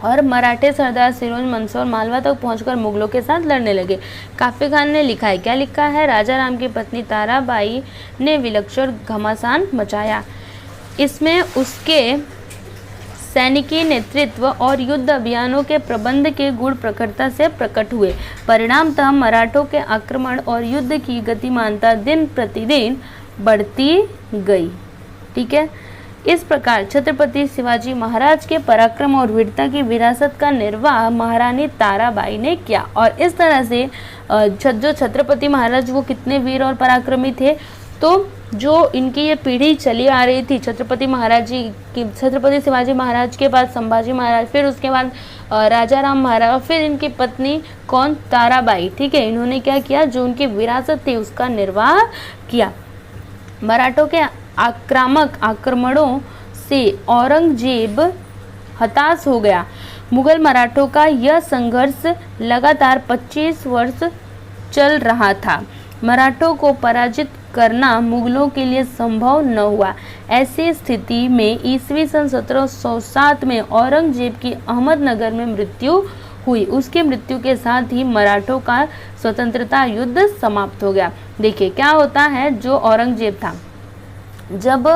[SPEAKER 1] और मराठे सरदार सिरोंज, मंदसौर, मालवा तक पहुंचकर मुगलों के साथ लड़ने लगे। काफी खान ने लिखा है, क्या लिखा है, राजा राम की पत्नी ताराबाई ने विलक्षण घमासान मचाया। इसमें उसके सैनिकी नेतृत्व और युद्ध अभियानों के प्रबंध के गुण प्रखरता से प्रकट हुए। परिणामतः मराठों के आक्रमण और युद्ध की गतिमानता दिन प्रतिदिन बढ़ती गई। ठीक है, इस प्रकार छत्रपति शिवाजी महाराज के पराक्रम और वीरता की विरासत का निर्वाह महारानी ताराबाई ने किया। और इस तरह से जो छत्रपति महाराज वो कितने वीर और पराक्रमी थे, तो जो इनकी ये पीढ़ी चली आ रही थी छत्रपति महाराज जी की, छत्रपति शिवाजी महाराज के बाद संभाजी महाराज, फिर उसके बाद राजा राम महाराज और फिर इनकी पत्नी कौन, ताराबाई। ठीक है, इन्होंने क्या किया, जो उनकी विरासत थी उसका निर्वाह किया। मराठों के आक्रामक आक्रमणों से औरंगजेब हताश हो गया। मुगल मराठों का यह संघर्ष लगातार 25 वर्ष चल रहा था। मराठों को पराजित करना मुगलों के लिए संभव न हुआ। ऐसी स्थिति में ईस्वी सन 1707 में औरंगजेब की अहमदनगर में मृत्यु हुई। उसकी मृत्यु के साथ ही मराठों का स्वतंत्रता युद्ध समाप्त हो गया। देखिए क्या होता है, जो औरंगजेब था, जब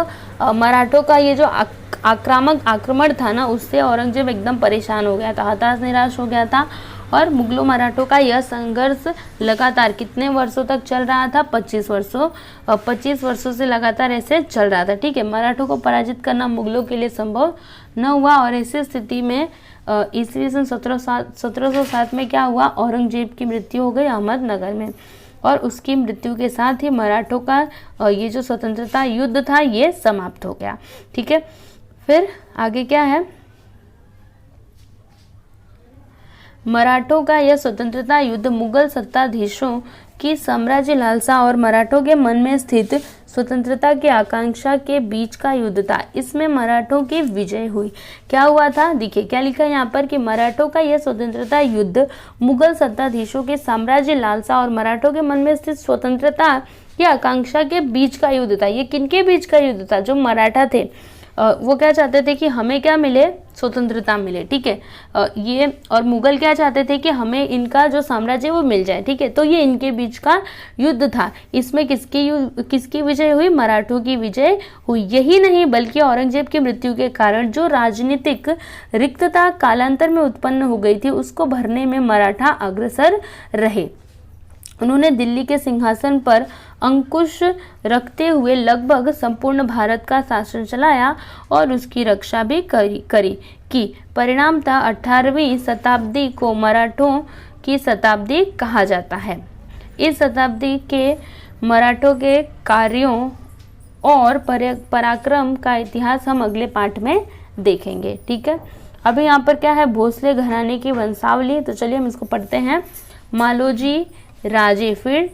[SPEAKER 1] मराठों का ये जो आक्रामक आक्रमण था ना, उससे औरंगजेब एकदम परेशान हो गया था, हताश निराश हो गया था और मुगलों मराठों का यह संघर्ष लगातार कितने वर्षों तक चल रहा था, 25 वर्षों से लगातार ऐसे चल रहा था। ठीक है, मराठों को पराजित करना मुगलों के लिए संभव न हुआ और ऐसी स्थिति में ईस्वी सन 1707 में क्या हुआ, औरंगजेब की मृत्यु हो गई अहमदनगर में और उसकी मृत्यु के साथ ही मराठों का ये जो स्वतंत्रता युद्ध था ये समाप्त हो गया। ठीक है, फिर आगे क्या है, मराठों का यह स्वतंत्रता युद्ध मुगल सत्ताधीशों की साम्राज्य लालसा और मराठों के मन में स्थित स्वतंत्रता की आकांक्षा के बीच का युद्ध था। इसमें मराठों की विजय हुई। क्या हुआ था, देखिए क्या लिखा है यहाँ पर कि मराठों का यह स्वतंत्रता युद्ध मुगल सत्ताधीशों के साम्राज्य लालसा और मराठों के मन में स्थित स्वतंत्रता की आकांक्षा के बीच का युद्ध था। ये किनके बीच का युद्ध था, जो मराठा थे वो क्या चाहते थे कि हमें क्या मिले, स्वतंत्रता मिले। ठीक है, ये और मुगल क्या चाहते थे कि हमें इनका जो साम्राज्य वो मिल जाए। ठीक है, तो ये इनके बीच का युद्ध था। इसमें किसकी विजय हुई, मराठों की विजय हुई। यही नहीं बल्कि औरंगजेब की मृत्यु के कारण जो राजनीतिक रिक्तता कालांतर में उत्पन्न हो गई थी उसको भरने में मराठा अग्रसर रहे। उन्होंने दिल्ली के सिंहासन पर अंकुश रखते हुए लगभग संपूर्ण भारत का शासन चलाया और उसकी रक्षा भी की। परिणामतः 18वीं शताब्दी को मराठों की शताब्दी कहा जाता है। इस शताब्दी के मराठों के कार्यों और पराक्रम का इतिहास हम अगले पाठ में देखेंगे। ठीक है, अभी यहाँ पर क्या है, भोसले घराने की वंशावली। तो चलिए हम इसको पढ़ते हैं। मालोजी राजे, फिर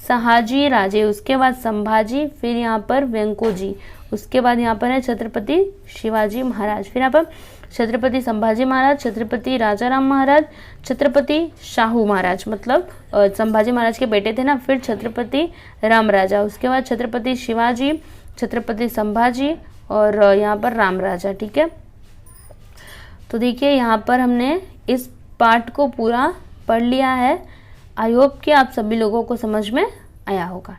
[SPEAKER 1] शहाजी राजे, उसके बाद संभाजी, फिर यहाँ पर वेंकोजी, उसके बाद यहाँ पर है छत्रपति शिवाजी महाराज, फिर यहाँ पर छत्रपति संभाजी महाराज, छत्रपति राजाराम महाराज, छत्रपति शाहू महाराज, मतलब संभाजी महाराज के बेटे थे ना, फिर छत्रपति राम राजा, उसके बाद छत्रपति शिवाजी, छत्रपति संभाजी और यहाँ पर राम राजा। ठीक है, तो देखिए यहाँ पर हमने इस पार्ट को पूरा पढ़ लिया है। आई होप कि आप सभी लोगों को समझ में आया होगा।